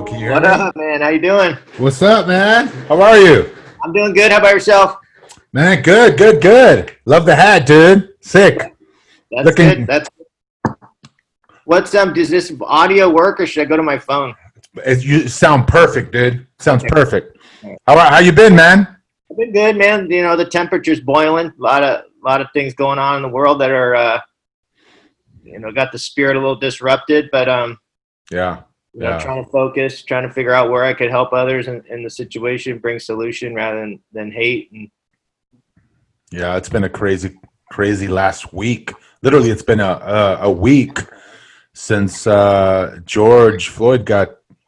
Can you hear What me? up, man? How you doing? What's up, man? How are you? I'm doing good. How about yourself? Man, good, good, good. Love the hat, dude. Sick. That's good. Looking, Does this audio work or should I go to my phone? you sound perfect, dude. Sounds Okay. perfect. How you been, man? I've been good, man. You know, the temperature's boiling. A lot of things going on in the world that are got the spirit a little disrupted, but Yeah, yeah, trying to focus, trying to figure out where I could help others in the situation, bring solution rather than hate. And yeah. It's been a crazy, crazy last week. Literally, it's been a week since George Floyd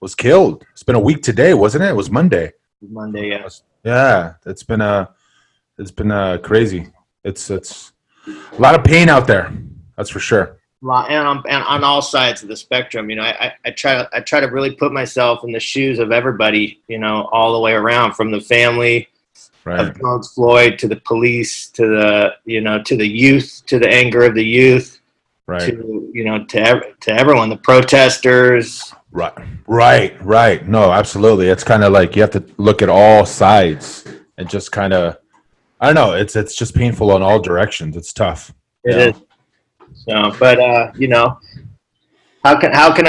was killed. It's been a week today, wasn't it? It was Monday. Monday, yeah. Yeah, it's been crazy. It's a lot of pain out there. That's for sure. And on all sides of the spectrum, I try to really put myself in the shoes of everybody, all the way around, from the family Right. of George Floyd to the police to the youth, to the anger of the youth, Right. to everyone, the protesters. Right. Right. Right. No, absolutely. It's kind of like you have to look at all sides and just kind of, I don't know. It's just painful on all directions. It's tough. It is. So, but how can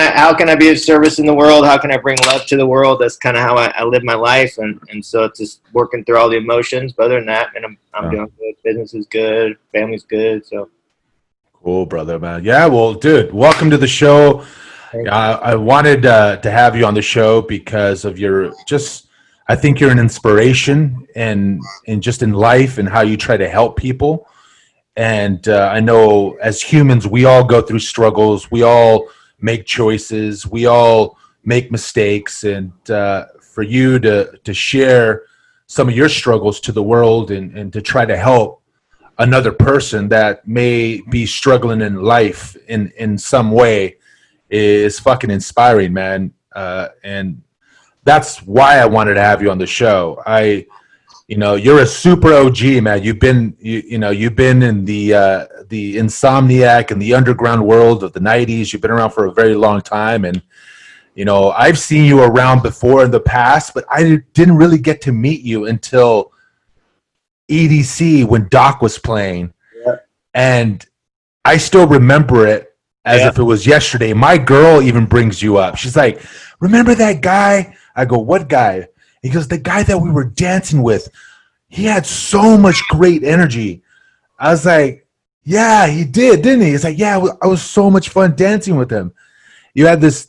I be of service in the world? How can I bring love to the world? That's kind of how I live my life, and so it's just working through all the emotions. But other than that, and I'm doing good. Business is good. Family's good. So Cool, brother, man. Yeah. Well, dude, welcome to the show. I wanted to have you on the show because of I think you're an inspiration and just in life and how you try to help people. And I know as humans, we all go through struggles. We all make choices. We all make mistakes. And for you to share some of your struggles to the world and to try to help another person that may be struggling in life in some way is fucking inspiring, man. And that's why I wanted to have you on the show. You're a super OG, man. You've been in the Insomniac and the underground world of the '90s. You've been around for a very long time, and I've seen you around before in the past, but I didn't really get to meet you until EDC when Doc was playing, yeah, and I still remember it as if it was yesterday. My girl even brings you up. She's like, "Remember that guy?" I go, "What guy?" He goes, "The guy that we were dancing with. He had so much great energy." I was like, "Yeah, he did, didn't he?" It's like, "Yeah, I was so much fun dancing with him." You had this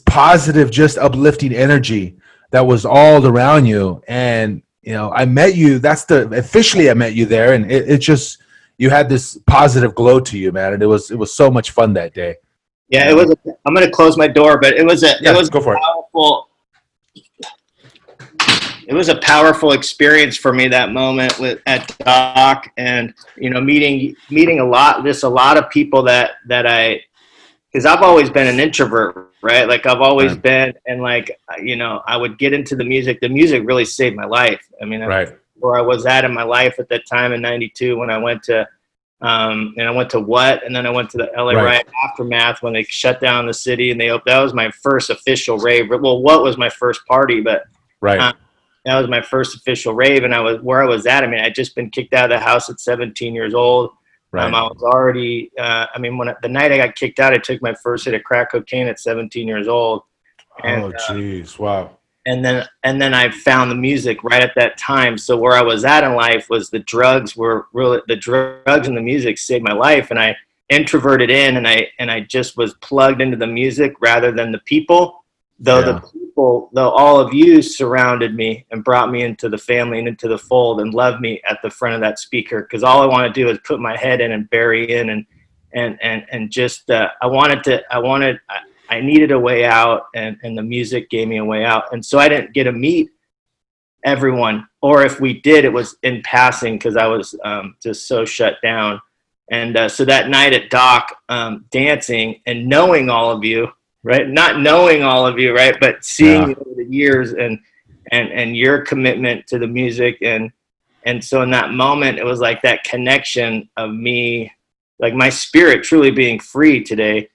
positive, just uplifting energy that was all around you. And I met you. Officially I met you there, and it just, you had this positive glow to you, man, and it was so much fun that day. yeah. I'm gonna close my door, but it was Go for it. powerful. It was a powerful experience for me, that moment at Doc, and meeting a lot of people that I, because I've always been an introvert, right? Like I've always Right. been, and like I would get into the music. The music really saved my life. I mean, Right. where I was at in my life at that time in '92 when I went to and I went to What, and then I went to the LA Right. Riot Aftermath when they shut down the city, and that was my first official rave. Well, What was my first party, but Right. that was my first official rave, and I was where I was at. I mean, I'd just been kicked out of the house at 17 years old. Right. I was already. The night I got kicked out, I took my first hit of crack cocaine at 17 years old, and Oh, jeez. Wow. and then I found the music right at that time. So where I was at in life was the drugs and the music saved my life, and I introverted in, and I just was plugged into the music rather than the people. Though all of you surrounded me and brought me into the family and into the fold and loved me at the front of that speaker, because all I want to do is put my head in and bury in and just I needed a way out, and the music gave me a way out. And so I didn't get to meet everyone, or if we did, it was in passing because I was just so shut down. And so that night at Doc, dancing and knowing all of you, right? Not knowing all of you, right? But seeing you over the years and your commitment to the music. And so in that moment, it was like that connection of me, like my spirit truly being free today.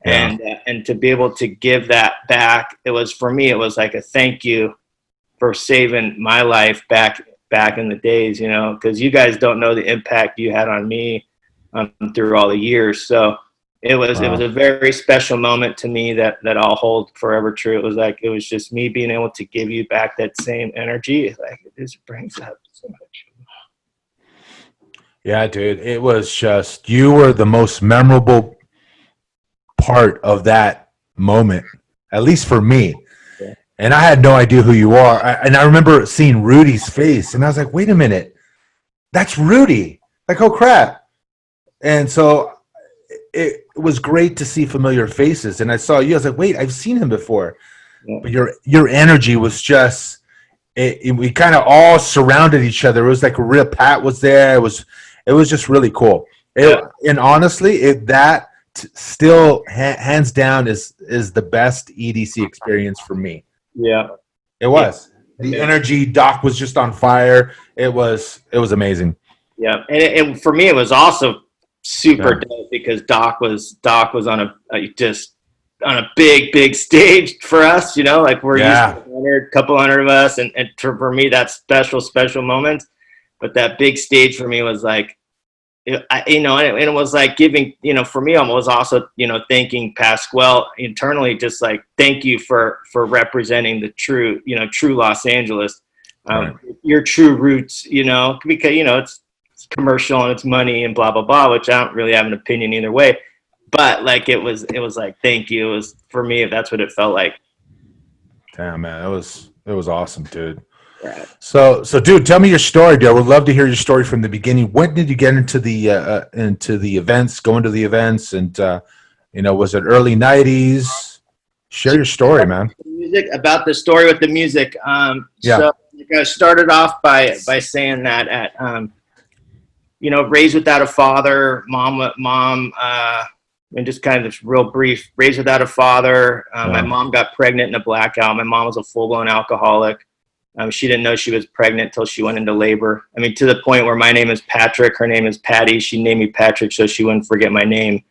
Yeah. And to be able to give that back, it was, for me, it was like a thank you for saving my life back in the days, you know, because you guys don't know the impact you had on me through all the years. So it was Wow. a very special moment to me that I'll hold forever true. It was like, it was just me being able to give you back that same energy. Like, it just brings up so much. Yeah, dude. It was just, you were the most memorable part of that moment, at least for me. Yeah. And I had no idea who you are. And I remember seeing Rudy's face, and I was like, wait a minute, that's Rudy. Like, oh crap. And so it was great to see familiar faces. And I saw you, I was like, wait, I've seen him before. Yeah. But your energy was just, we kind of all surrounded each other. It was like a real, Pat was there. It was just really cool. And honestly, still hands down is the best EDC experience for me. Yeah. It was. The energy, Doc was just on fire. It was amazing. Yeah. And for me, it was also super dope because Doc was on a big stage for us, you know, like we're used to couple hundred of us. And for me, that's special moments. But that big stage for me was like, and it was like giving, you know, for me, I was also, you know, thanking Pasquale internally, just like, thank you for representing the true Los Angeles, your true roots, you know, because, you know, it's commercial and it's money and blah, blah, blah, which I don't really have an opinion either way. But like, it was like, thank you. It was, for me, that's what it felt like. Damn, man. It was awesome, dude. Right. So, dude, tell me your story, dude. I would love to hear your story from the beginning. When did you get into the events, going to the events, and you know, was it early '90s? Share your story, man. About the story with the music. So I started off by saying that at you know, raised without a father, mom, and just kind of this real brief, raised without a father. My mom got pregnant in a blackout. My mom was a full-blown alcoholic. She didn't know she was pregnant until she went into labor. I mean, to the point where my name is Patrick, her name is Patty. She named me Patrick so she wouldn't forget my name.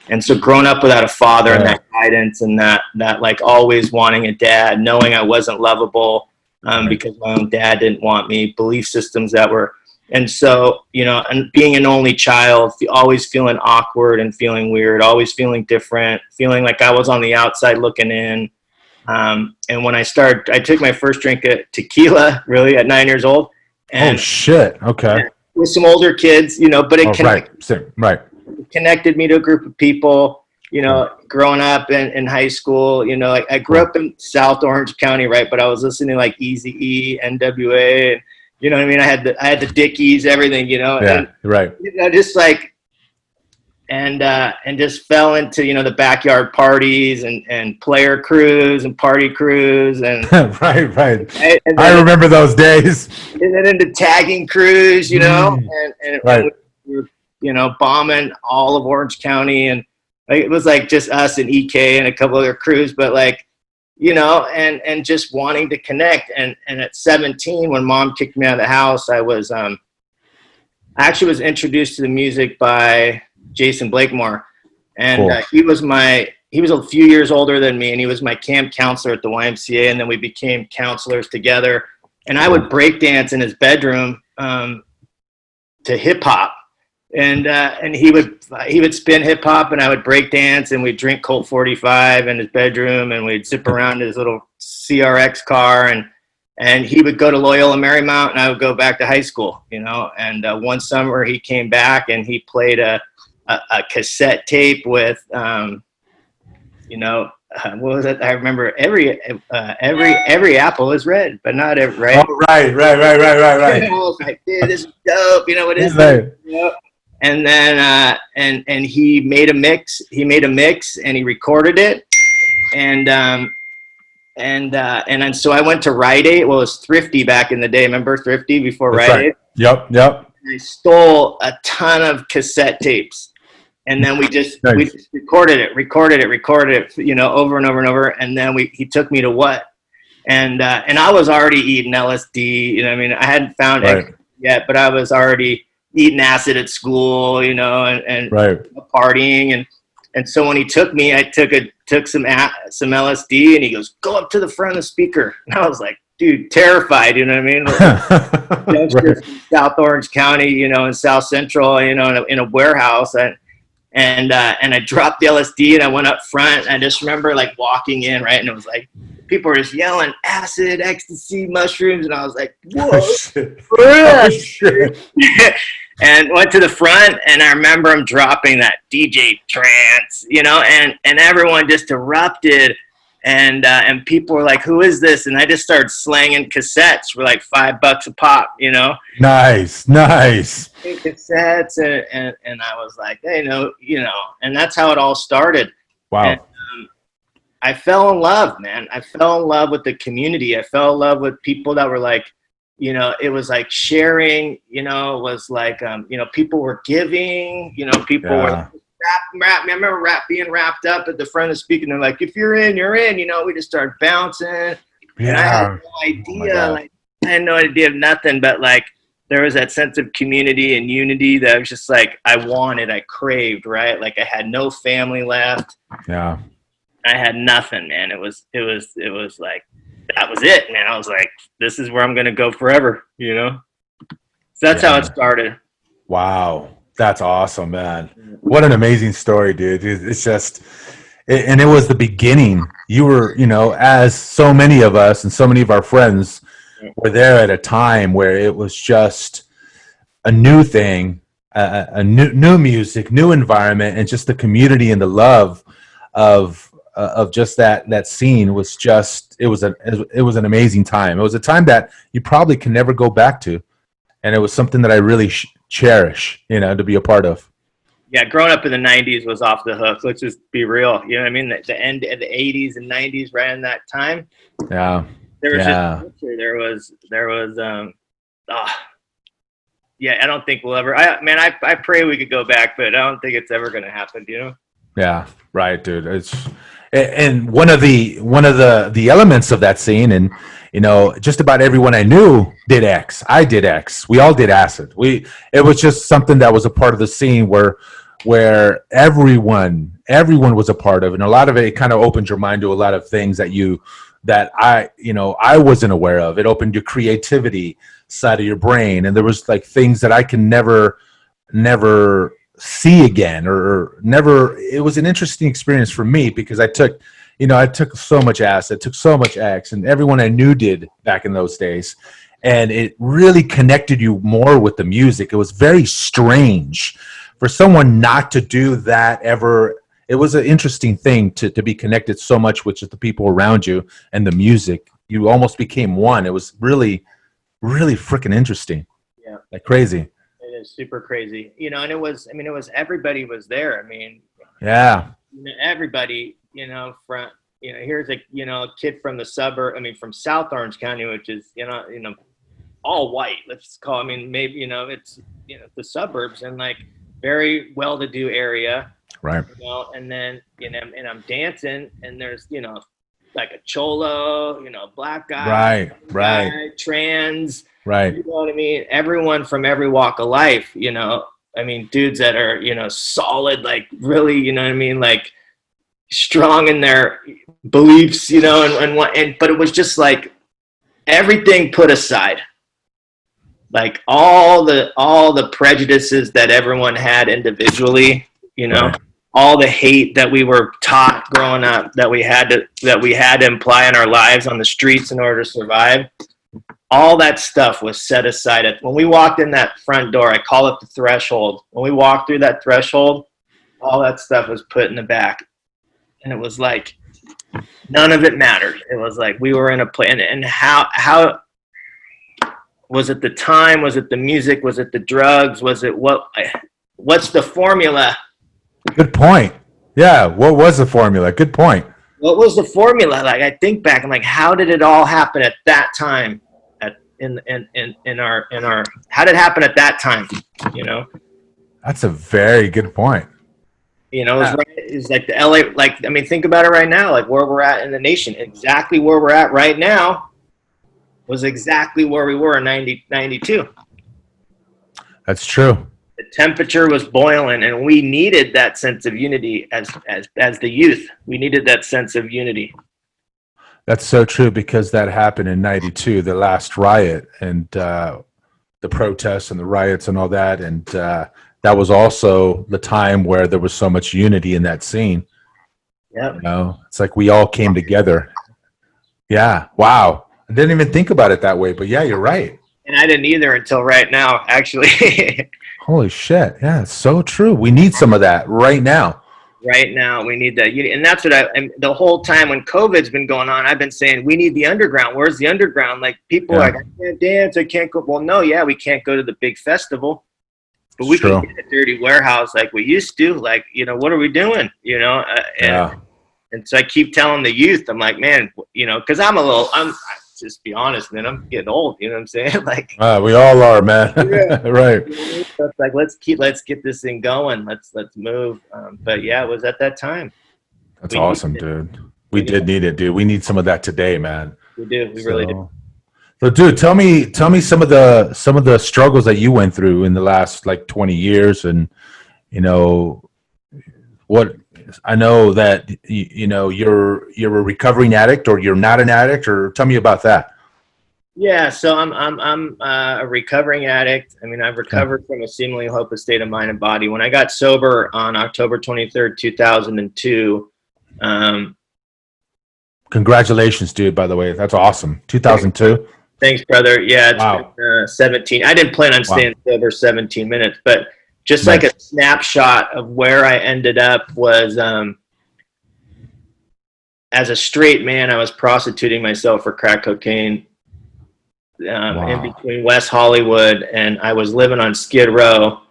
And so growing up without a father and that guidance and that like always wanting a dad, knowing I wasn't lovable because my own dad didn't want me, belief systems that were, and so, you know, and being an only child, always feeling awkward and feeling weird, always feeling different, feeling like I was on the outside looking in. And when I took my first drink of tequila, really, at 9 years old. And, oh shit! Okay. With some older kids, you know, but it connected me to a group of people. You know, growing up in high school, you know, I grew up in South Orange County, right? But I was listening to like Eazy-E, NWA, and, you know what I mean? I had the Dickies, everything, you know. Yeah, and, right. You know, just like. And just fell into, you know, the backyard parties and player crews and party crews and right. And I remember those days. And then into tagging crews, you know, and we were, you know, bombing all of Orange County, and it was like just us and EK and a couple other crews, but like, you know, and just wanting to connect. And at 17, when mom kicked me out of the house, I actually was introduced to the music by Jason Blakemore, and he was a few years older than me, and he was my camp counselor at the YMCA, and then we became counselors together. And I would break dance in his bedroom to hip hop, and he would spin hip hop, and I would break dance, and we'd drink Colt 45 in his bedroom, and we'd zip around his little CRX car, and he would go to Loyola Marymount, and I would go back to high school, you know. And one summer he came back and he played a cassette tape with, you know, what was it? I remember every apple is red, but not every, right? Oh, right. And I was like, dude, this is dope. You know, what is this? You know? And then, and he made a mix. He made a mix and he recorded it. And then so I went to Rite Aid. Well, it was Thrifty back in the day. Remember Thrifty before Rite Aid? Yep. And I stole a ton of cassette tapes. And then we just recorded it, you know, over and over and over. And then he took me to what? And I was already eating LSD, you know what I mean? I hadn't found it yet, but I was already eating acid at school, you know, and partying. And so when he took me, I took some LSD, and he goes, "Go up to the front of the speaker." And I was like, dude, terrified, you know what I mean? Youngster Right. from South Orange County, you know, in South Central, you know, in a warehouse, and I dropped the LSD, and I went up front. And I just remember like walking in, right, and it was like people were just yelling acid, ecstasy, mushrooms, and I was like, Oh, whoa, shit. for real? Oh, shit. And went to the front, and I remember him dropping that DJ trance, you know, and everyone just erupted, and people were like, "Who is this?" And I just started slanging cassettes for like $5 a pop, you know, Nice. Nice. cassettes, and I was like, hey, you know, and that's how it all started. And Wow. I fell in love, man. I fell in love with the community. I fell in love with people that were like, you know, it was like sharing, you know, it was like, you know, people were giving, you know, people were Yeah. rap. I remember being wrapped up at the front of the speaker, and they're like, if you're in, you're in, you know, we just started bouncing. And I had Yeah. no Oh my idea, God. like, I had no idea of nothing, but like, there was that sense of community and unity that was just like, I craved, right? Like I had no family left. Yeah. I had nothing, man. It was like, that was it, man. I was like, this is where I'm going to go forever, you know? So that's how it Yeah. started. Wow. That's awesome, man. What an amazing story, dude. It's just, and it was the beginning. You were, you know, as so many of us and so many of our friends were there at a time where it was just a new thing, a new music, new environment, and just the community and the love of just that scene was just, it was an amazing time. It was a time that you probably can never go back to, and it was something that I really cherish, you know, to be a part of. Yeah, growing up in the 90s was off the hook. Let's just be real. You know what I mean? The end of the 80s and 90s, right in that time, Yeah. there was Yeah. just, there was, oh, yeah, I don't think we'll ever, I pray we could go back, but I don't think it's ever going to happen, you know? Yeah, right, dude. And one of the elements of that scene, and you know, just about everyone I knew did X. I did X. We all did acid. It was just something that was a part of the scene where everyone was a part of, and a lot of it kind of opened your mind to a lot of things that I wasn't aware of. It opened your creativity side of your brain, and there was like things that I can never see again, or never. It was an interesting experience for me because I took so much acid, took so much X, and everyone I knew did back in those days, and it really connected you more with the music. It was very strange for someone not to do that ever. It was an interesting thing to be connected so much with just the people around you and the music. You almost became one. It was really, really freaking interesting. Yeah. Like crazy. It is super crazy, you know, and it was everybody was there. I mean, Yeah. you know, everybody, you know, from, you know, here's a, you know, a kid from the suburb, from South Orange County, which is, you know, all white, let's call, maybe, you know, it's, you know, the suburbs, and like very well-to-do area, Right. you know, and then, you know, and I'm dancing, and there's, you know, like a cholo, you know, black guy, Right. trans, Right. you know what I mean? Everyone from every walk of life, you know, dudes that are, you know, solid, like really, you know what I mean? Like strong in their beliefs, you know, but it was just like everything put aside, like all the prejudices that everyone had individually, you know, Right. all the hate that we were taught growing up that we had to imply in our lives on the streets in order to survive. All that stuff was set aside. When we walked in that front door, I call it the threshold. When we walked through that threshold, all that stuff was put in the back. And it was like, none of it mattered. It was like we were in a place. And how was it the time? Was it the music? Was it the drugs? Was it what's the formula? Good point. Yeah. What was the formula? Good point. What was the formula? Like, I think back, I'm like, how did it all happen at that time? In our how did it happen at that time? You know, That's a very good point. you know, it's like the LA, like, think about it right now, like where we're at in the nation, exactly where we're at right now was exactly where we were in 92. That's true. The temperature was boiling, and we needed that sense of unity as the youth. We needed that sense of unity. That's so true, because that happened in '92, the last riot, and the protests and the riots and all that, and that was also the time where there was so much unity in that scene. Yeah, You know, it's like we all came together. Yeah. Wow. I didn't even think about it that way, but yeah, you're right. and I didn't either until right now, actually. Holy shit. Yeah, it's so true. We need some of that right now. Right now, we need that unity, and that's what and the whole time when COVID's been going on, I've been saying we need the underground. Where's the underground? Like, people are like, I can't dance, I can't go. Well, no, yeah, we can't go to the big festival, but we can get a dirty warehouse like we used to. Like, what are we doing? And so I keep telling the youth, I'm like, man, because I'm just be honest, man, I'm getting old. You know what I'm saying? Like, we all are, man. Yeah. Right. So it's like, let's get this thing going. Let's move. But yeah, it was at that time. That's awesome, dude. We did need it, dude. We need some of that today, man. We do. We really do. So, dude, tell me some of the struggles that you went through in the last like 20 years, and what I know that you're a recovering addict, or you're not an addict, or tell me about that. Yeah, so I'm a recovering addict. I mean, I've recovered from a seemingly hopeless state of mind and body. When I got sober on October 23rd, 2002. Congratulations, dude, by the way. That's awesome. 2002. Thanks, brother. Yeah, it's been 17. I didn't plan on staying sober 17 minutes, but just like a snapshot of where I ended up was, as a straight man, I was prostituting myself for crack cocaine in between West Hollywood, and I was living on Skid Row.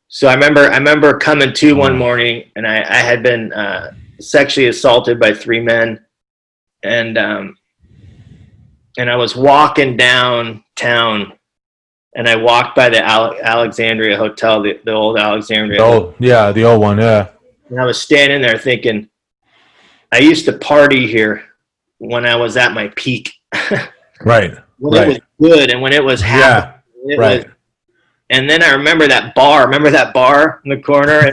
So I remember coming to one morning, and I had been sexually assaulted by 3 men, and I was walking downtown, and I walked by the Alexandria Hotel, the old Alexandria. The old one, yeah. And I was standing there thinking, I used to party here when I was at my peak. Right. When it was good and when it was happy. Yeah. And then I remember that bar. Remember that bar in the corner?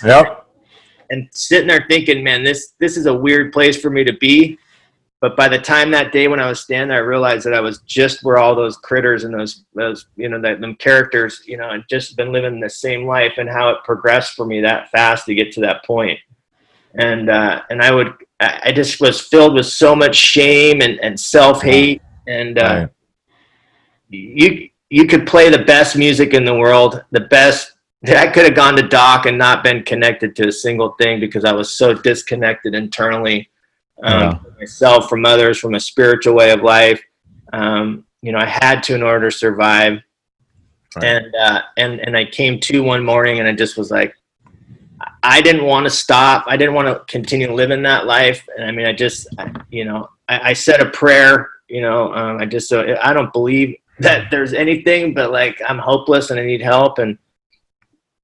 Yep. And sitting there thinking, man, this is a weird place for me to be. But by the time that day when I was standing there, I realized that I was just where all those critters and those them characters, had just been living the same life, and how it progressed for me that fast to get to that point. And I just was filled with so much shame and self-hate. And you could play the best music in the world, the best. I could have gone to Doc and not been connected to a single thing, because I was so disconnected internally. From myself, from others, from a spiritual way of life. I had to in order to survive. Right. And I came to one morning, and I just was like, I didn't want to stop. I didn't want to continue living that life. And I mean, I said a prayer, I don't believe that there's anything, but like, I'm hopeless and I need help. And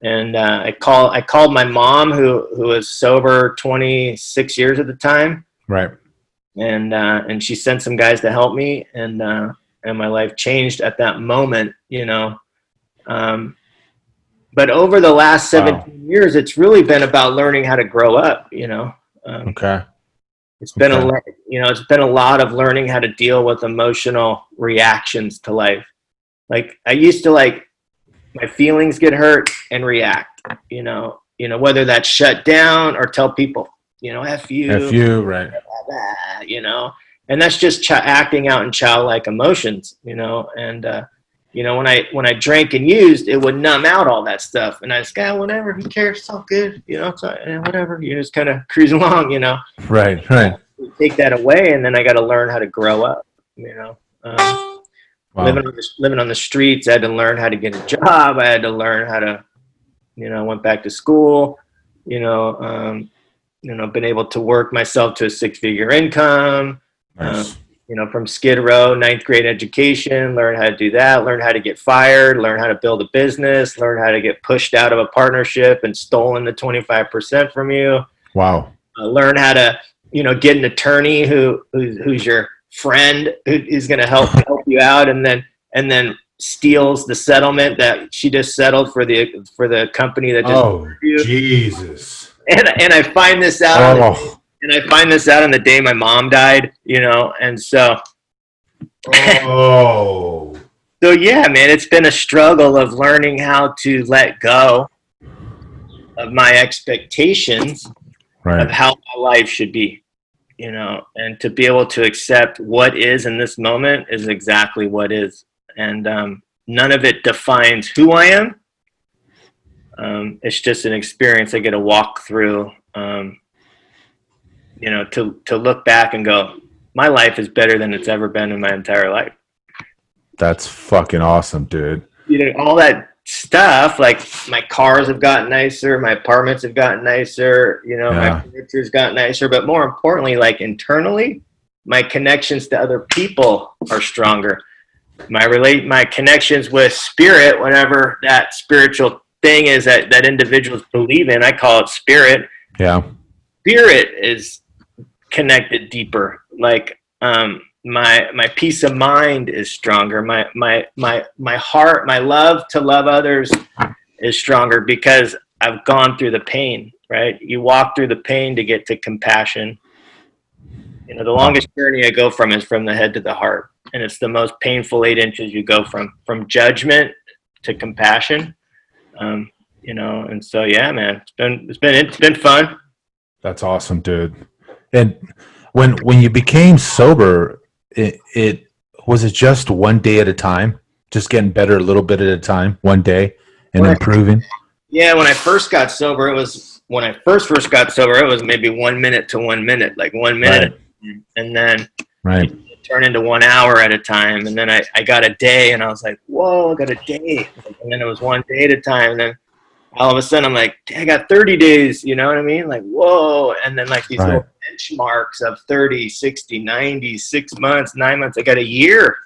I called my mom, who was sober 26 years at the time. Right. And she sent some guys to help me, and my life changed at that moment, but over the last 17 years, it's really been about learning how to grow up, Okay. It's been it's been a lot of learning how to deal with emotional reactions to life. Like, I used to, my feelings get hurt and react, whether that's shut down or tell people, F you, right. And that's just acting out in childlike emotions, and, when I drank and used, it would numb out all that stuff. And I just go, whatever, who cares? It's all good. Whatever, just kind of cruise along, Right. Take that away. And then I got to learn how to grow up, living on the streets. I had to learn how to get a job. I had to learn how to, went back to school, been able to work myself to a 6-figure income. Nice. From Skid Row, 9th grade education, learn how to do that, learn how to get fired, learn how to build a business, learn how to get pushed out of a partnership and stolen the 25% from you. Wow. Learn how to, get an attorney who's your friend, who's going to help you out. And then steals the settlement that she just settled for the company that just Oh, Jesus. and I find this out Oh, on the day my mom died, you know, and so oh, so yeah, man, it's been a struggle of learning how to let go of my expectations of right. how my life should be, you know, and to be able to accept what is in this moment is exactly what is, and none of it defines who I am. It's just an experience I get to walk through, you know, to look back and go, my life is better than it's ever been in my entire life. That's fucking awesome, dude. You know, all that stuff, like my cars have gotten nicer, my apartments have gotten nicer, you know, my Yeah. furniture's gotten nicer, but more importantly, like internally, my connections to other people are stronger. My connections with spirit, whatever that spiritual thing is that individuals believe in, I call it spirit. Yeah. Spirit is connected deeper. Like my peace of mind is stronger. My heart, my love to love others is stronger because I've gone through the pain, right? You walk through the pain to get to compassion. You know, the longest journey I go from is from the head to the heart. And it's the most painful 8 inches you go from judgment to compassion. You know, and so yeah, man, it's been fun. That's awesome, dude. And when you became sober, it was it just one day at a time, just getting better a little bit at a time, one day, and When I, improving. yeah, when I first got sober, it was maybe 1 minute to 1 minute, like 1 minute, Right. and then Right. it turned into 1 hour at a time, and then I got a day, and I was like, whoa, I got a day, and then it was one day at a time, and then all of a sudden I'm like, I got 30 days, you know what I mean? Like, whoa. And then like these Right. little benchmarks of 30, 60, 90, 6 months, 9 months, I got a year.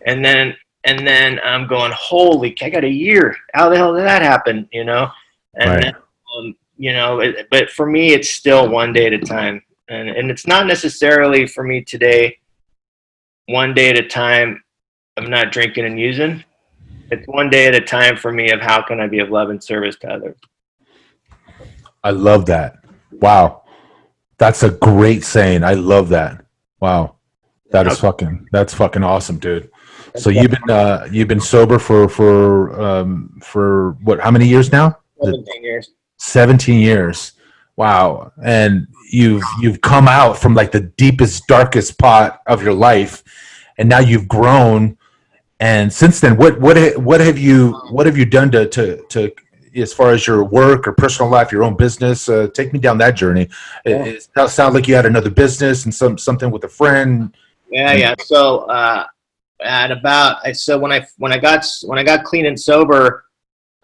And then I'm going, holy, I got a year. How the hell did that happen? You know? And Right. then, you know, but for me, it's still one day at a time. And it's not necessarily for me today, one day at a time of not drinking and using. It's one day at a time for me of how can I be of love and service to others. I love that. Wow. That's a great saying. I love that. Wow. That's fucking awesome, dude. So you've been sober for what, how many years now? 17 years. 17 years. Wow. And you've come out from like the deepest, darkest pot of your life, and now you've grown. And since then, what have you done to as far as your work or personal life, your own business? Take me down that journey. Yeah. It sounds like you had another business and something with a friend. Yeah. So when I got clean and sober,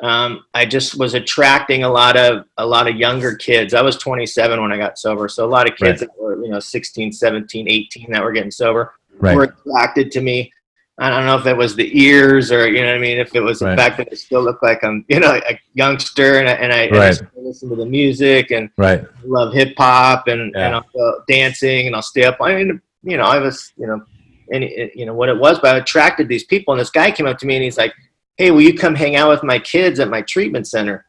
I just was attracting a lot of younger kids. I was 27 when I got sober, so a lot of kids Right. that were 16, 17, 18 that were getting sober Right. were attracted to me. I don't know if it was the ears or you know what I mean. If it was the Right. fact that I still look like I'm a youngster and I Right. listen to the music and Right. love hip hop and Yeah. I'll go dancing and I'll stay up. I mean, I was what it was, but I attracted these people. And this guy came up to me and he's like, "Hey, will you come hang out with my kids at my treatment center?"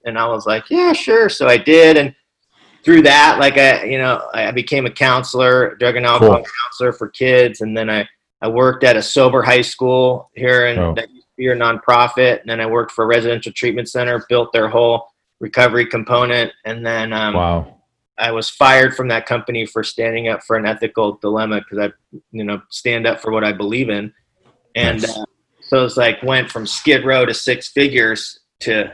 And I was like, "Yeah, sure." So I did, and through that, like I became a counselor, drug and alcohol counselor for kids, and then I worked at a sober high school here in that used to be a nonprofit, and then I worked for a residential treatment center, built their whole recovery component, and then Wow. I was fired from that company for standing up for an ethical dilemma because I stand up for what I believe in, and Nice. so it's like went from Skid Row to six figures to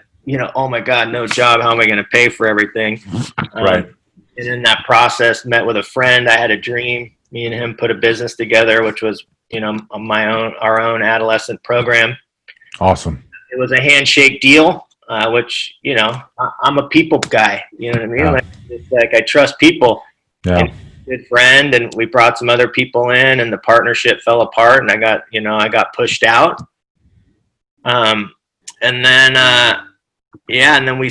oh my God, no job, how am I going to pay for everything? Right. And in that process, met with a friend. I had a dream. Me and him put a business together, which was our own adolescent program. Awesome. It was a handshake deal, which I'm a people guy. You know what I mean? Yeah. It's like I trust people. Yeah. And good friend, and we brought some other people in, and the partnership fell apart, and I got pushed out. And then and then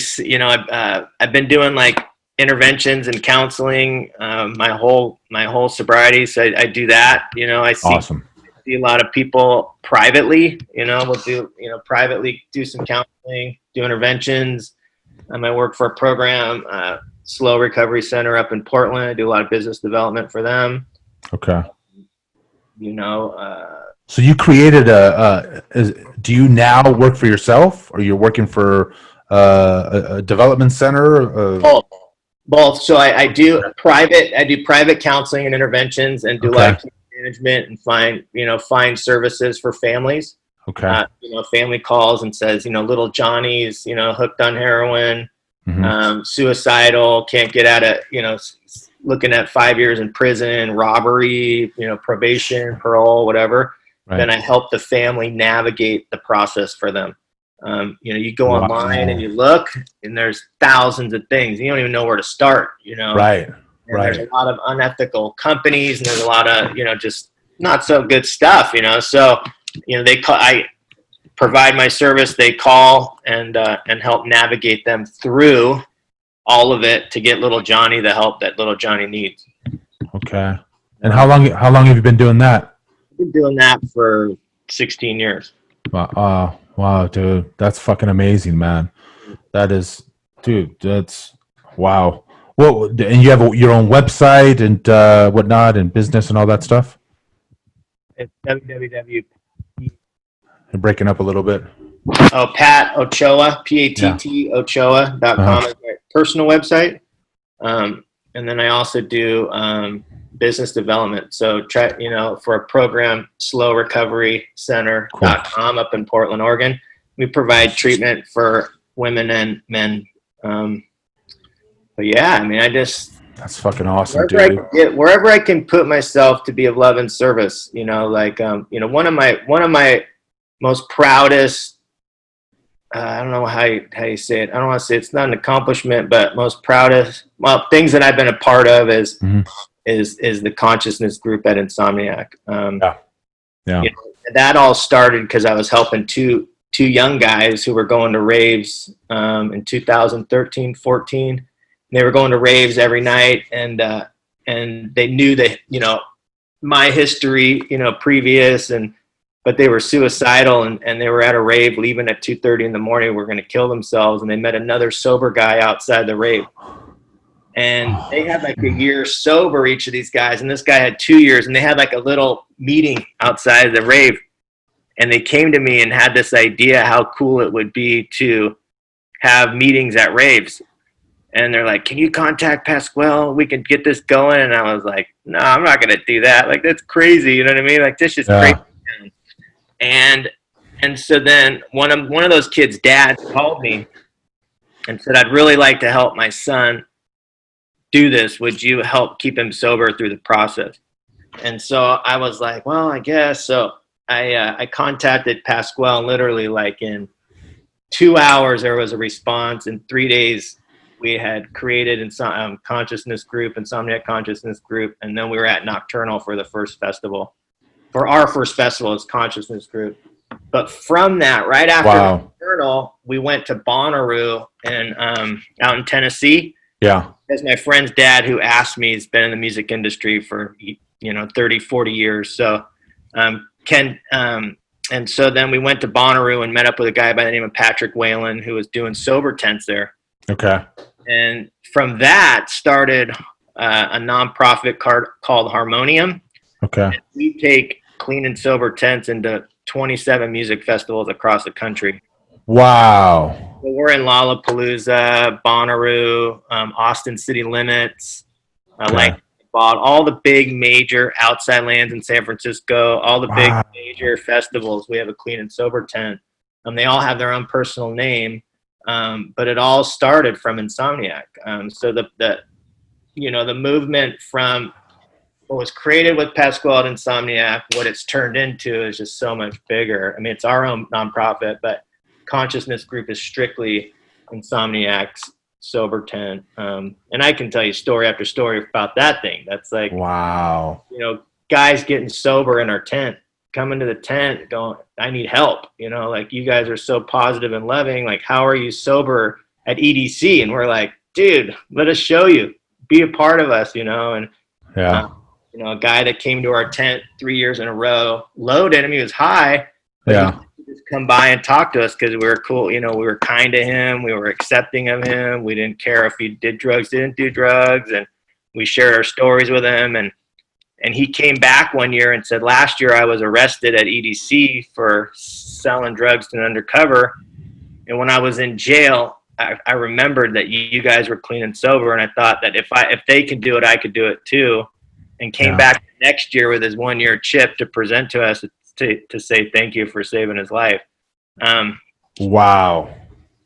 I've been doing like interventions and counseling my whole sobriety. So I do that. I see Awesome. see a lot of people privately. We'll do, privately do some counseling, do interventions. I might work for a program, Slow Recovery Center up in Portland. I do a lot of business development for them. Okay. Uh, So you created do you now work for yourself, or you're working for a development center? both. So I do private counseling and interventions, and do a lot of case management, and find services for families. Okay. Family calls and says, little Johnny's, hooked on heroin, suicidal, can't get out of, looking at 5 years in prison, robbery, probation, parole, whatever. Right. Then I help the family navigate the process for them. You go online and you look, and there's thousands of things. You don't even know where to start, Right. And there's a lot of unethical companies, and there's a lot of, just not so good stuff, So, I provide my service. They call and help navigate them through all of it to get little Johnny the help that little Johnny needs. Okay. And how long have you been doing that? I've been doing that for 16 years. Wow, dude, that's fucking amazing, man. That's wow. Well, and you have your own website and whatnot, and business and all that stuff. It's www. You're breaking up a little bit. Oh, Patt Ochoa, Patt Ochoa.com is my personal website. And then I also do business development. So for a program, Slow Recovery Center.com up in Portland, Oregon. We provide treatment for women and men. But yeah, I mean, that's fucking awesome, dude. Wherever I can put myself to be of love and service, one of my most proudest, I don't know how you say it. I don't want to say it's not an accomplishment, but most proudest, things that I've been a part of is the consciousness group at Insomniac. That all started because I was helping two young guys who were going to raves in 2013, 14. They were going to raves every night, and they knew that my history, previous, but they were suicidal, and they were at a rave, leaving at 2:30 in the morning. Were going to kill themselves, and they met another sober guy outside the rave. And they had like a year sober, each of these guys, and this guy had 2 years, and they had like a little meeting outside the rave. And they came to me and had this idea how cool it would be to have meetings at raves. And they're like, "Can you contact Pasquale? We can get this going." And I was like, "No, I'm not going to do that. Like, that's crazy. You know what I mean? Like, this is crazy." And so then one of those kids' dads called me and said, "I'd really like to help my son do this. Would you help keep him sober through the process?" And so I was like, "Well, I guess." So I contacted Pasquale, and literally like in 2 hours there was a response. In 3 days we had created consciousness group, Insomniac Consciousness Group, and then we were at Nocturnal for the first festival. For our first festival is Consciousness Group. But from that, right after Nocturnal, we went to Bonnaroo and out in Tennessee. Yeah. As my friend's dad, who asked me, has been in the music industry for 30, 40 years. So and so then we went to Bonnaroo and met up with a guy by the name of Patrick Whalen, who was doing sober tents there. Okay. And from that started a nonprofit called Harmonium. Okay. And we take clean and sober tents into 27 music festivals across the country. Wow. So we're in Lollapalooza, Bonnaroo, Austin City Limits, all the big major outside lands in San Francisco, all the big major festivals. We have a clean and sober tent. They all have their own personal name, but it all started from Insomniac. So the movement from what was created with Pasquale at Insomniac, what it's turned into is just so much bigger. I mean, it's our own nonprofit, but Consciousness Group is strictly Insomniac's sober tent. And I can tell you story after story about that thing. That's like, wow. Guys getting sober in our tent, coming to the tent going, "I need help. Like, you guys are so positive and loving. Like, how are you sober at EDC?" And we're like, "Dude, let us show you. Be a part of us," and You know, a guy that came to our tent 3 years in a row, loaded him. He was high, but Yeah. he would just come by and talk to us because we were cool. You know, we were kind to him. We were accepting of him. We didn't care if he did drugs, didn't do drugs. And we shared our stories with him. And he came back one year and said, last year I was arrested at EDC for selling drugs to an undercover. And when I was in jail, I remembered that you guys were clean and sober. And I thought that if they can do it, I could do it too. And came back next year with his 1 year chip to present to us to say thank you for saving his life. Wow.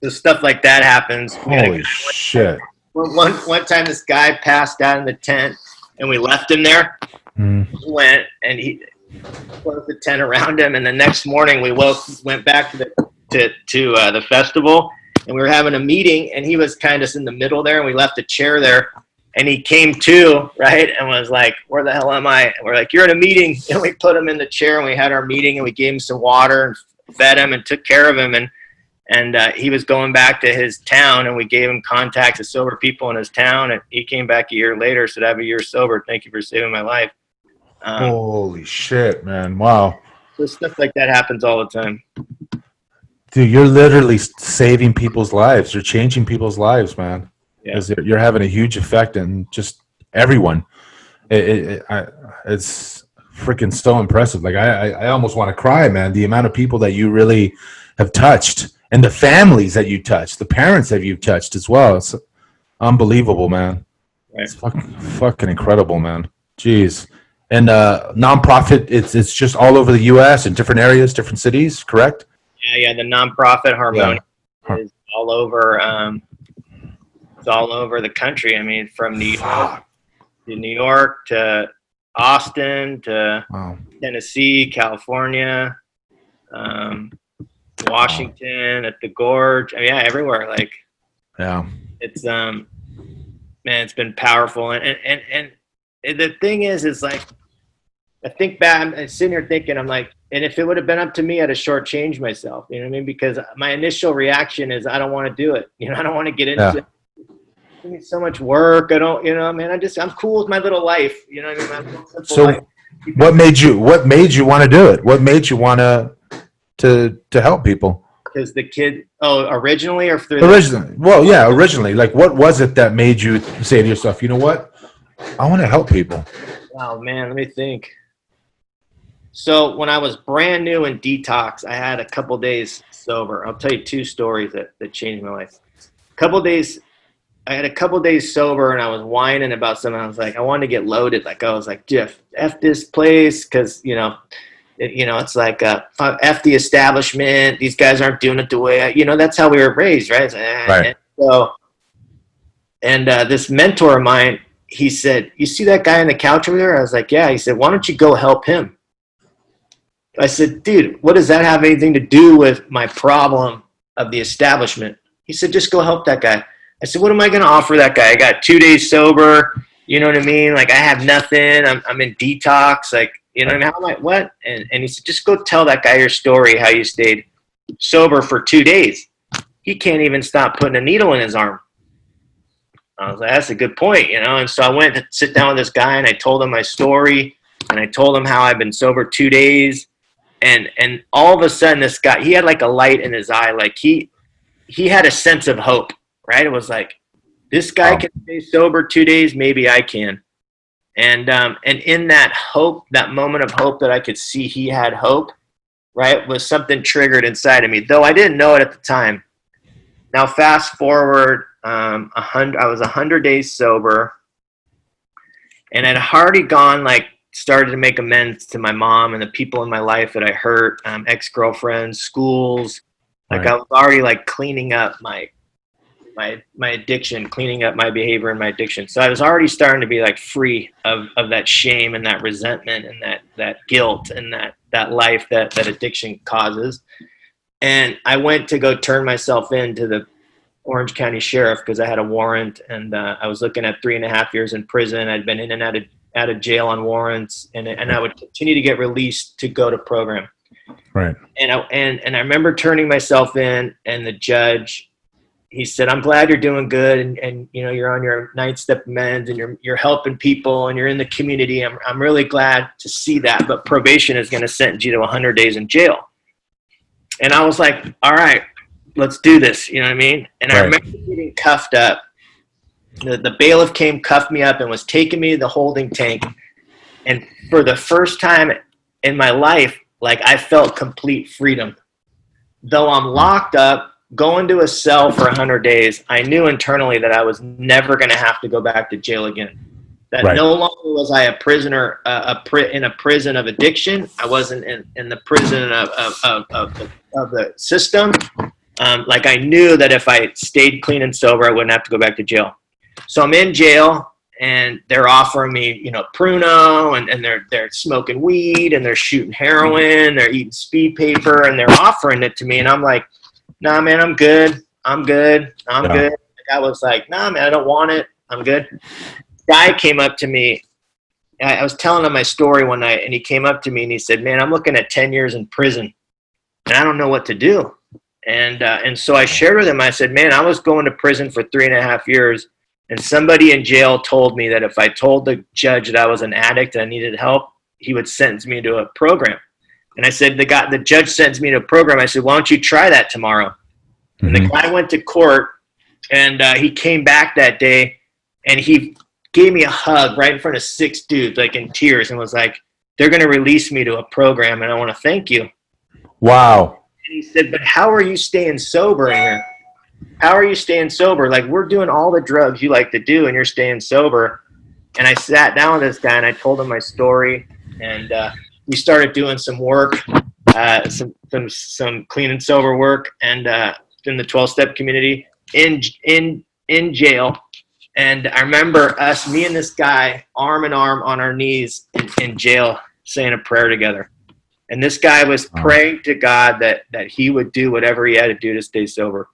So stuff like that happens. Holy shit. One time this guy passed out in the tent and we left him there. He went and he closed the tent around him. And the next morning we went back to the festival, and we were having a meeting, and he was kind of in the middle there, and we left a chair there. And he came to, right, and was like, where the hell am I? And we're like, you're in a meeting. And we put him in the chair, and we had our meeting, and we gave him some water and fed him and took care of him. And he was going back to his town, and we gave him contacts of sober people in his town. And he came back a year later, said, I have a year sober. Thank you for saving my life. Holy shit, man. Wow. So stuff like that happens all the time. Dude, you're literally saving people's lives. You're changing people's lives, man. Yeah. You're having a huge effect on just everyone. It's freaking so impressive. Like I almost want to cry, man. The amount of people that you really have touched, and the families that you touched, the parents that you've touched as well. It's unbelievable, man. Right. It's fucking incredible, man. Jeez. And nonprofit, it's just all over the U.S. in different areas, different cities, correct? Yeah. The nonprofit Harmony is all over. It's all over the country. I mean, from New York to Austin to Tennessee, California, Washington, at the Gorge. I mean, yeah, everywhere. Like, it's man, it's been powerful. And the thing is like, I think back, I'm sitting here thinking, I'm like, and if it would have been up to me, I'd have shortchanged myself. You know what I mean? Because my initial reaction is, I don't want to do it. You know, I don't want to get into it. Give me so much work. I don't, you know, man, I'm cool with my little life. You know what I mean? My simple life. What made you want to do it? What made you want to help people? Because the kid, originally or through originally. Like, what was it that made you say to yourself, you know what? I want to help people. Oh man, let me think. So when I was brand new in detox, I had a couple days sober. I'll tell you two stories that changed my life. I had a couple days sober, and I was whining about something. I was like, I wanted to get loaded. Like, I was like, Jeff, F this place, because, it's like, F the establishment. These guys aren't doing it the way that's how we were raised, right? Right. And this mentor of mine, he said, you see that guy on the couch over there? I was like, yeah. He said, why don't you go help him? I said, dude, what does that have anything to do with my problem of the establishment? He said, just go help that guy. I said, what am I going to offer that guy? I got 2 days sober. You know what I mean? Like, I have nothing. I'm in detox. Like, you know what I mean? How am I, what? And he said, just go tell that guy your story, how you stayed sober for 2 days. He can't even stop putting a needle in his arm. I was like, that's a good point, And so I went to sit down with this guy, and I told him my story, and I told him how I've been sober 2 days. And all of a sudden, this guy, he had like a light in his eye. Like, he had a sense of hope, right? It was like, this guy can stay sober 2 days, maybe I can. And in that hope, that moment of hope that I could see he had hope, right, was something triggered inside of me, though I didn't know it at the time. Now, fast forward, I was 100 days sober, and I'd already started to make amends to my mom and the people in my life that I hurt, ex-girlfriends, schools. Like, right. I was already cleaning up my addiction, cleaning up my behavior and my addiction. So I was already starting to be free of that shame and that resentment and that guilt and that life that addiction causes. And I went to go turn myself in to the Orange County Sheriff because I had a warrant, and I was looking at 3.5 years in prison. I'd been in and out of jail on warrants, and I would continue to get released to go to program. Right. And I remember turning myself in, and the judge, he said, I'm glad you're doing good. And you know, you're on your 9th step amends and you're helping people and you're in the community. I'm really glad to see that, but probation is going to sentence you to 100 days in jail. And I was like, all right, let's do this. You know what I mean? And I remember getting cuffed up. The bailiff came, cuffed me up, and was taking me to the holding tank. And for the first time in my life, like, I felt complete freedom. Though I'm locked up, going to a cell for 100 days, I knew internally that I was never going to have to go back to jail again. That no longer was I a prisoner in a prison of addiction. I wasn't in the prison of the system. Like, I knew that if I stayed clean and sober, I wouldn't have to go back to jail. So I'm in jail, and they're offering me, you know, Pruno, and they're smoking weed, and they're shooting heroin, they're eating speed paper, and they're offering it to me. And I'm like, nah, man, I'm good. I'm good. I was like, nah, man, I don't want it. I'm good. Guy came up to me. I was telling him my story one night, and he came up to me and he said, man, I'm looking at 10 years in prison, and I don't know what to do. And so I shared with him, I said, man, I was going to prison for 3.5 years. And somebody in jail told me that if I told the judge that I was an addict and I needed help, he would sentence me to a program. And I said, the judge sentenced me to a program. I said, why don't you try that tomorrow? Mm-hmm. And the guy went to court, and he came back that day, and he gave me a hug right in front of 6 dudes, like in tears, and was like, they're going to release me to a program, and I want to thank you. Wow. And he said, but how are you staying sober in here? How are you staying sober? Like, we're doing all the drugs you like to do, and you're staying sober. And I sat down with this guy, and I told him my story, and we started doing some work, some clean and sober work, and in the 12-step community in jail. And I remember me and this guy, arm in arm on our knees in jail, saying a prayer together. And this guy was praying to God that he would do whatever he had to do to stay sober.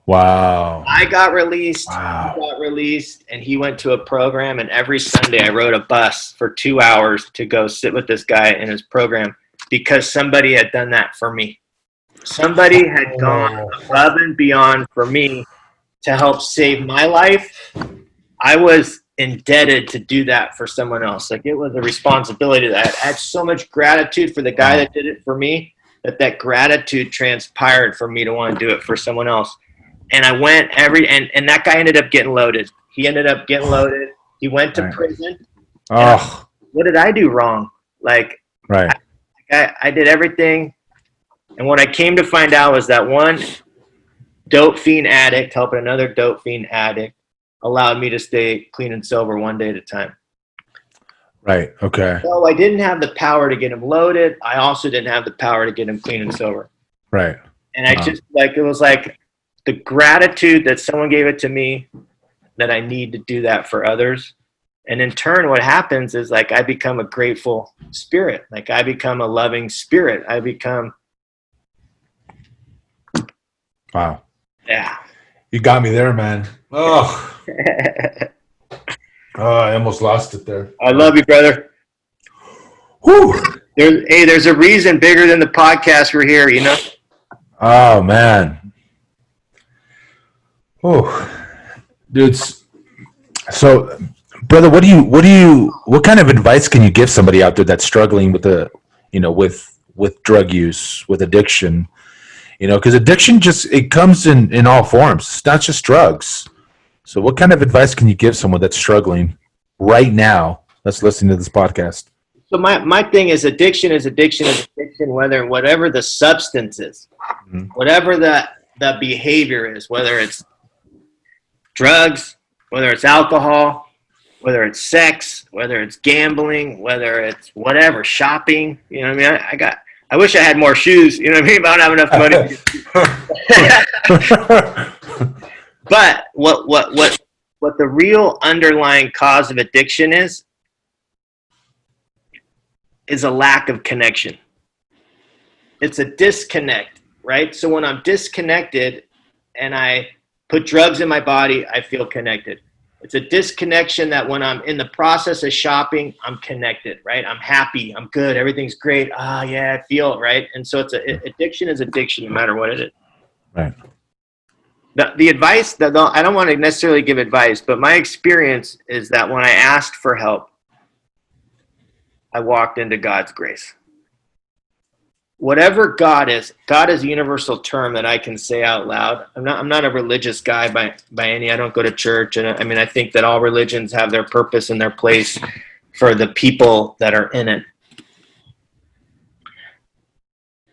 Wow. I got released. Wow. He got released, and he went to a program. And every Sunday, I rode a bus for 2 hours to go sit with this guy in his program, because somebody had done that for me. Somebody had gone above and beyond for me to help save my life. I was indebted to do that for someone else. Like, it was a responsibility that I had so much gratitude for the guy that did it for me, that gratitude transpired for me to want to do it for someone else. And I went and that guy ended up getting loaded. He ended up getting loaded. He went to prison. Oh, what did I do wrong? Like, I did everything. And what I came to find out was that one dope fiend addict helping another dope fiend addict allowed me to stay clean and sober one day at a time. Right. Okay. So I didn't have the power to get him loaded. I also didn't have the power to get him clean and sober. Right. And I just, like, it was like the gratitude that someone gave it to me, that I need to do that for others. And in turn, what happens is, like, I become a grateful spirit. Like, I become a loving spirit. I become. Wow. Yeah. You got me there, man. Oh. I almost lost it there. I love you, brother. Whew. There's a reason bigger than the podcast we're here, you know? Oh, man. Oh, dudes. So, brother, what kind of advice can you give somebody out there that's struggling with with drug use, with addiction? You know, because addiction it comes in all forms. It's not just drugs. So what kind of advice can you give someone that's struggling right now that's listening to this podcast? So my thing is, addiction is addiction, whatever the substance is, whatever the behavior is, whether it's drugs, whether it's alcohol, whether it's sex, whether it's gambling, whether it's whatever, shopping, you know what I mean? I wish I had more shoes, you know what I mean? But I don't have enough money. But what the real underlying cause of addiction is a lack of connection. It's a disconnect, right? So when I'm disconnected and I put drugs in my body, I feel connected. It's a disconnection that when I'm in the process of shopping, I'm connected, right? I'm happy, I'm good, everything's great. Yeah, I feel it, right? And so addiction is addiction no matter what it is. Right. The advice that I don't want to necessarily give advice, but my experience is that when I asked for help, I walked into God's grace. Whatever God is a universal term that I can say out loud. I'm not a religious guy by any. I don't go to church, and I mean, I think that all religions have their purpose and their place for the people that are in it.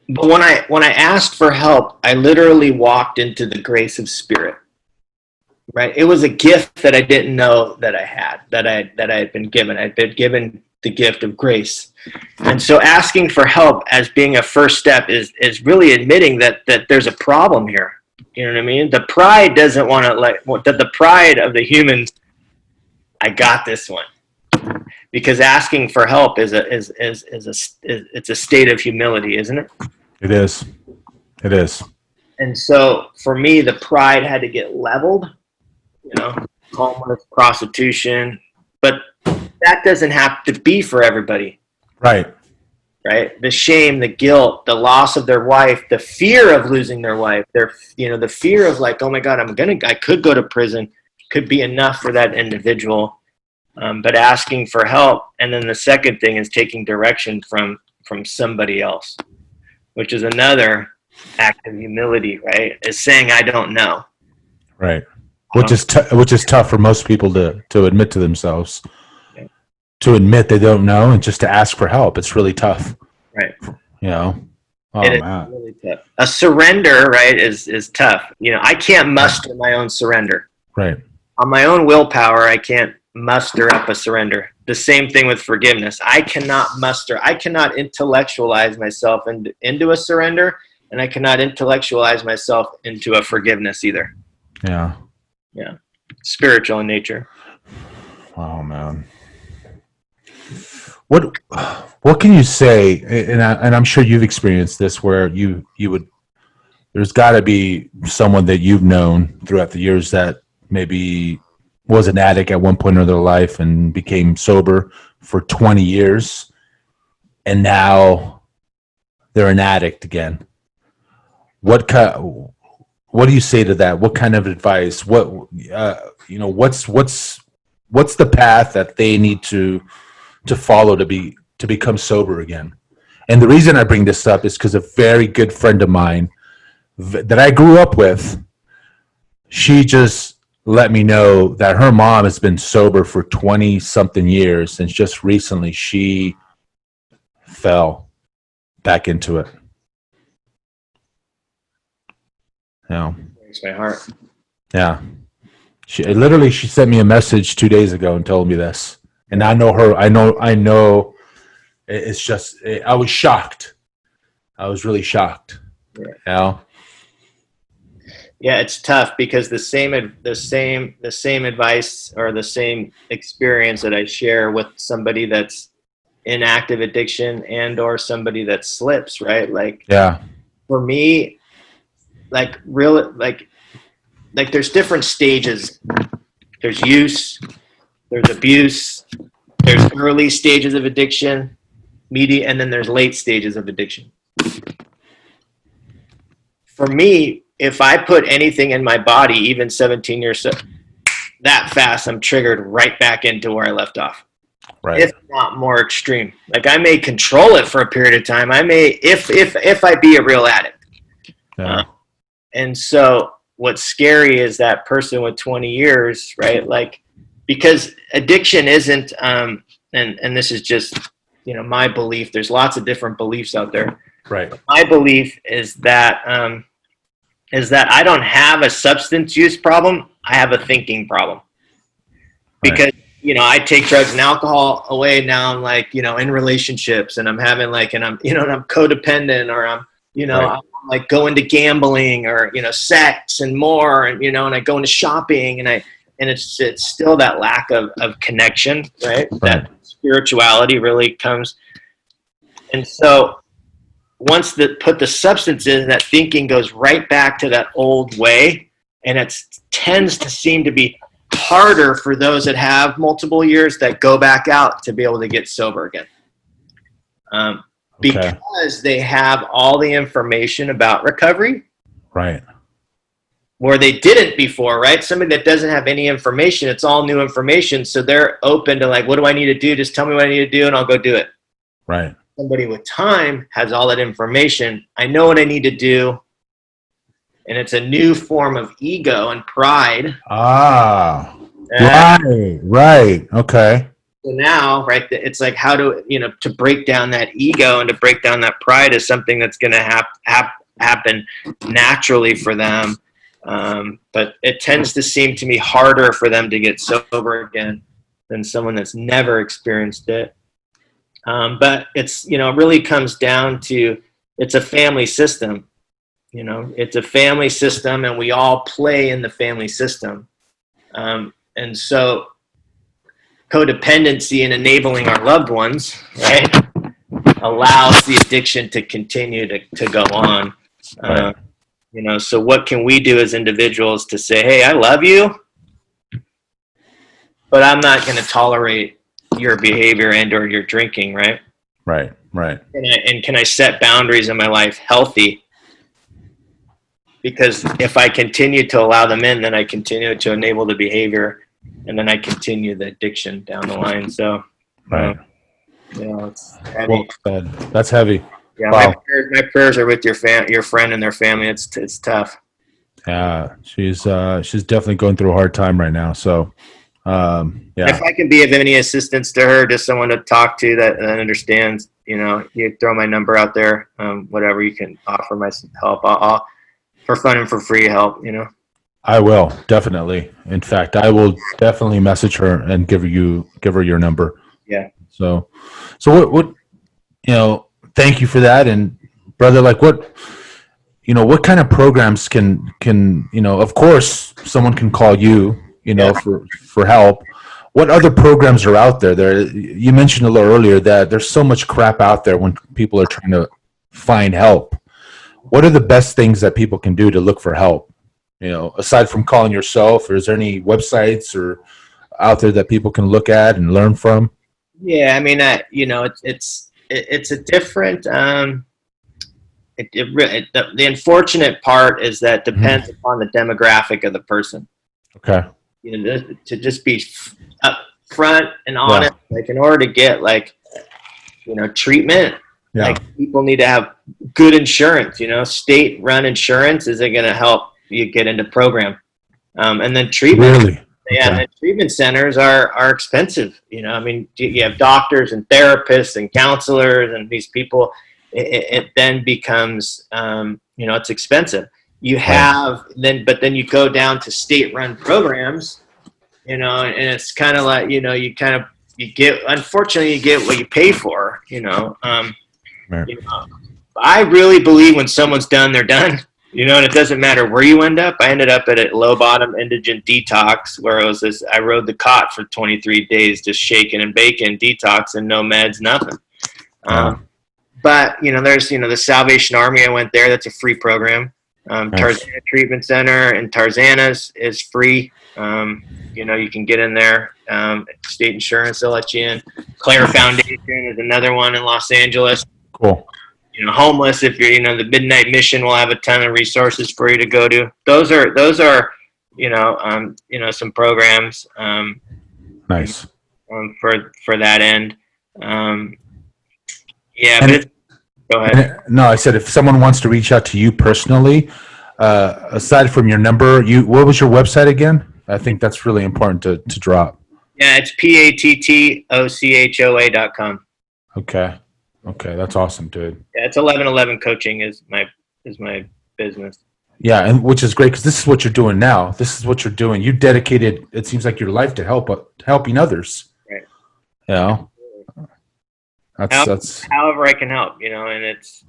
But when I asked for help, I literally walked into the grace of Spirit. Right? It was a gift that I didn't know that I had, that I had been given. I'd been given the gift of grace. And so asking for help as being a first step is really admitting that there's a problem here. You know what I mean? The pride doesn't want to the pride of the humans, I got this one. Because asking for help is it's a state of humility, isn't it? It is. It is. And so for me, the pride had to get leveled, homeless, prostitution, but that doesn't have to be for everybody. Right. Right. The shame, the guilt, the loss of their wife, the fear of losing their wife, the fear of like, oh my God, I could go to prison, could be enough for that individual. But asking for help. And then the second thing is taking direction from somebody else, which is another act of humility, right? Is saying, I don't know. Right. Which is tough for most people to admit to themselves. Yeah. To admit they don't know and just to ask for help. It's really tough. Right. Oh, it man. Is really tough. A surrender, right, is tough. I can't muster my own surrender. Right. On my own willpower, I can't muster up a surrender. The same thing with forgiveness. I cannot intellectualize myself into a surrender, and I cannot intellectualize myself into a forgiveness either. Yeah. Yeah. Spiritual in nature. Oh man. What can you say? And I'm sure you've experienced this, where you would. There's got to be someone that you've known throughout the years that maybe was an addict at one point in their life and became sober for 20 years, and now they're an addict again. What do you say to that? What kind of advice? What's the path that they need to follow to become sober again? And the reason I bring this up is because a very good friend of mine that I grew up with, she just let me know that her mom has been sober for 20 something years, and just recently she fell back into it. Breaks my heart. Yeah. She sent me a message 2 days ago and told me this. And I know her. I know it's just, I was shocked. I was really shocked. Yeah. Yeah, it's tough because the same advice or the same experience that I share with somebody that's in active addiction and or somebody that slips, right? Like, yeah, for me, like there's different stages. There's use, there's abuse, there's early stages of addiction, and then there's late stages of addiction. For me, if I put anything in my body, even 17 years that fast, I'm triggered right back into where I left off. Right. If not more extreme. Like I may control it for a period of time. I may, if I be a real addict. Yeah. And so what's scary is that person with 20 years, right? Like, because addiction isn't, and this is just, my belief. There's lots of different beliefs out there. Right. But my belief is that I don't have a substance use problem. I have a thinking problem. Because, right. I take drugs and alcohol away. Now I'm like, in relationships, and I'm having like, and I'm, and I'm codependent, or I'm, right. I'm like going to gambling, or, sex and more, and, and I go into shopping, and it's still that lack of connection, right? That spirituality really comes. And so once put the substance in, that thinking goes right back to that old way, and it tends to seem to be harder for those that have multiple years that go back out to be able to get sober again. Because they have all the information about recovery. Right. where they didn't before, right? Somebody that doesn't have any information, it's all new information. So they're open to like, what do I need to do? Just tell me what I need to do and I'll go do it. Right. Somebody with time has all that information. I know what I need to do. And it's a new form of ego and pride. Ah, right. Okay. So now, right, it's like how to, to break down that ego and to break down that pride is something that's going to happen naturally for them. But it tends to seem to me harder for them to get sober again than someone that's never experienced it. But it's, it really comes down to, it's a family system. It's a family system, and we all play in the family system. And so codependency and enabling our loved ones, right, allows the addiction to continue to go on. Right. So what can we do as individuals to say, hey, I love you, but I'm not going to tolerate your behavior and or your drinking, right? Right. And can I set boundaries in my life healthy? Because if I continue to allow them in, then I continue to enable the behavior, and then I continue the addiction down the line. So, right. It's heavy. Well, that's heavy. Yeah, wow. my prayers are with your friend and their family. It's tough. Yeah, she's definitely going through a hard time right now. So, yeah. If I can be of any assistance to her, just someone to talk to that understands, you throw my number out there. Whatever you can offer my help, I'll for fun and for free help. I will definitely. In fact, I will definitely message her and give her your number. Yeah. So what thank you for that. And brother, like what kind of programs can of course someone can call you, for help. What other programs are out there? You mentioned a little earlier that there's so much crap out there when people are trying to find help. What are the best things that people can do to look for help? Aside from calling yourself, or is there any websites or out there that people can look at and learn from? Yeah, I mean, it's a different. The unfortunate part is that depends upon the demographic of the person. Okay. To just be upfront and honest, like in order to get treatment, like people need to have good insurance. State-run insurance isn't going to help you get into program, and then treatment. Really? Yeah, Okay. and treatment centers are expensive. I mean, you have doctors and therapists and counselors, and these people. It then becomes, it's expensive. You have but then you go down to state-run programs, and it's kind of like unfortunately you get what you pay for. I really believe when someone's done, they're done. And it doesn't matter where you end up. I ended up at a low bottom indigent detox where I rode the cot for 23 days, just shaking and baking, detox and no meds, nothing. But, there's, the Salvation Army. I went there. That's a free program. Tarzana Treatment Center in Tarzana is free. You can get in there. State insurance, they'll let you in. Claire Foundation is another one in Los Angeles. Cool. Homeless, if you're, the Midnight Mission will have a ton of resources for you to go to. Those are, some programs. Nice. For that end. Go ahead. No, I said if someone wants to reach out to you personally, aside from your number, what was your website again? I think that's really important to drop. Yeah, it's PATTOCHOA.com. Okay, that's awesome, dude. Yeah, it's 1111 Coaching is my business. Yeah, and which is great because this is what you're doing now. This is what you're doing. You dedicated, it seems like, your life to helping others. Right. That's however I can help, and it's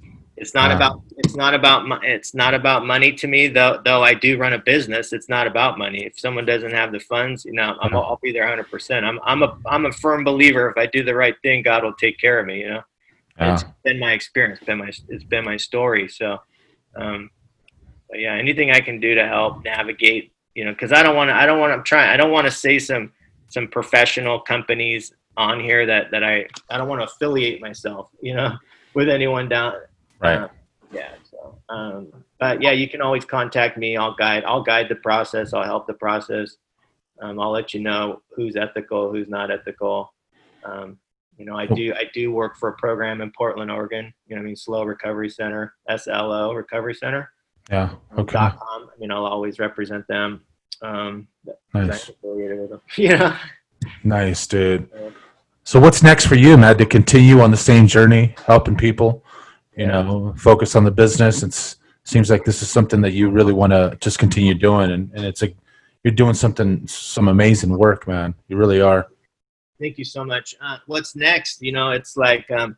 not about money to me, though I do run a business. It's not about money. If someone doesn't have the funds, I'll be there 100%. I'm a firm believer. If I do the right thing, God will take care of me. It's been my experience. It's been my story. So, but yeah, anything I can do to help navigate, because I don't want to say some professional companies on here that I don't want to affiliate myself, with anyone down. Right. So, But yeah, you can always contact me. I'll guide the process. I'll help the process. I'll let you know who's ethical, who's not ethical. I do work for a program in Portland, Oregon. Slow Recovery Center, SLO Recovery Center. Yeah. Okay. .com. I'll always represent them. Nice. Affiliated with them. Nice, dude. So what's next for you, man? To continue on the same journey, helping people, focus on the business. It seems like this is something that you really want to just continue doing, and you're doing some amazing work, man. You really are. Thank you so much. What's next? It's like, like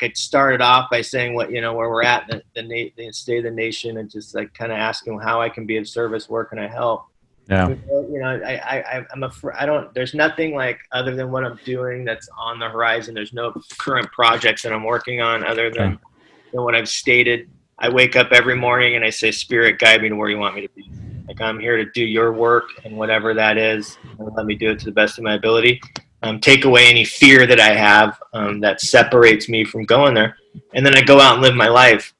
I started off by saying where we're at, the state of the nation, and just like kind of asking how I can be of service, where can I help? Yeah. There's nothing like other than what I'm doing that's on the horizon. There's no current projects that I'm working on other than what I've stated. I wake up every morning and I say, Spirit, guide me to where you want me to be. Like, I'm here to do your work, and whatever that is, and let me do it to the best of my ability. Take away any fear that I have that separates me from going there. And then I go out and live my life.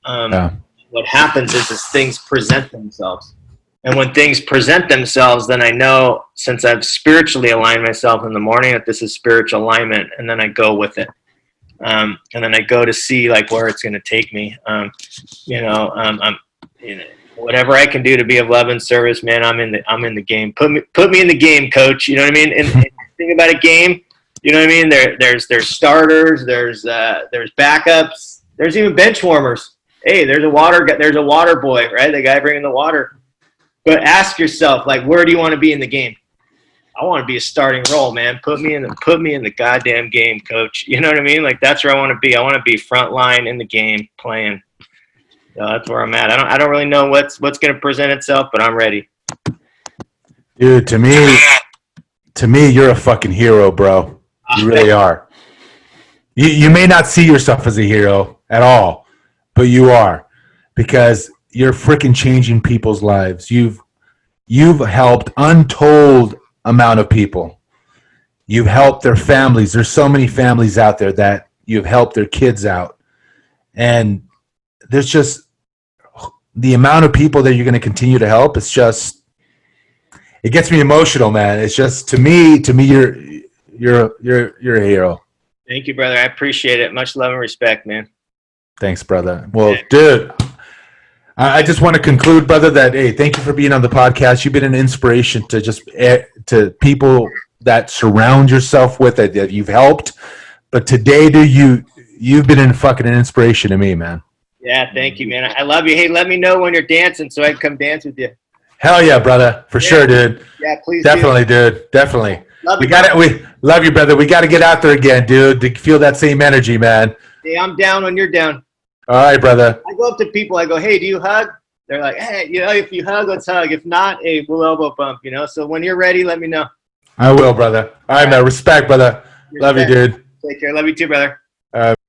What happens is things present themselves. And when things present themselves, then I know, since I've spiritually aligned myself in the morning, that this is spiritual alignment, and then I go with it. And then I go to see like where it's going to take me. Whatever I can do to be of love and service, man, I'm in the game. Put me in the game, coach. You know what I mean? And the thing about a game, you know what I mean? There's starters, there's backups, there's even bench warmers. Hey, there's a water boy, right? The guy bringing the water. But ask yourself, like, where do you want to be in the game? I want to be a starting role, man. Put me in the goddamn game, coach. You know what I mean? Like, that's where I want to be. I want to be front line in the game, playing. So that's where I'm at. I don't really know what's going to present itself, but I'm ready. Dude, to me, you're a fucking hero, bro. You really are. You may not see yourself as a hero at all, but you are, because you're freaking changing people's lives. You've helped untold amount of people. You've helped their families. There's so many families out there that you've helped their kids out. And there's just the amount of people that you're going to continue to help. It gets me emotional, man. It's just, to me, you're a hero. Thank you, brother. I appreciate it. Much love and respect, man. Thanks, brother. Well, dude, I just want to conclude, brother, that, hey, thank you for being on the podcast. You've been an inspiration to people that surround yourself with, that you've helped. But today, dude, you've been an inspiration to me, man. Yeah, thank you, man. I love you. Hey, let me know when you're dancing so I can come dance with you. Hell yeah, brother. For sure, dude. Yeah, please. Definitely, dude. Definitely. We love you, brother. We got to get out there again, dude, to feel that same energy, man. Hey, I'm down when you're down. All right, brother. I go up to people. I go, hey, do you hug? They're like, hey, if you hug, let's hug. If not, hey, we'll elbow bump, So when you're ready, let me know. I will, brother. All right, man. Respect, brother. Love you, dude. Take care. Love you too, brother.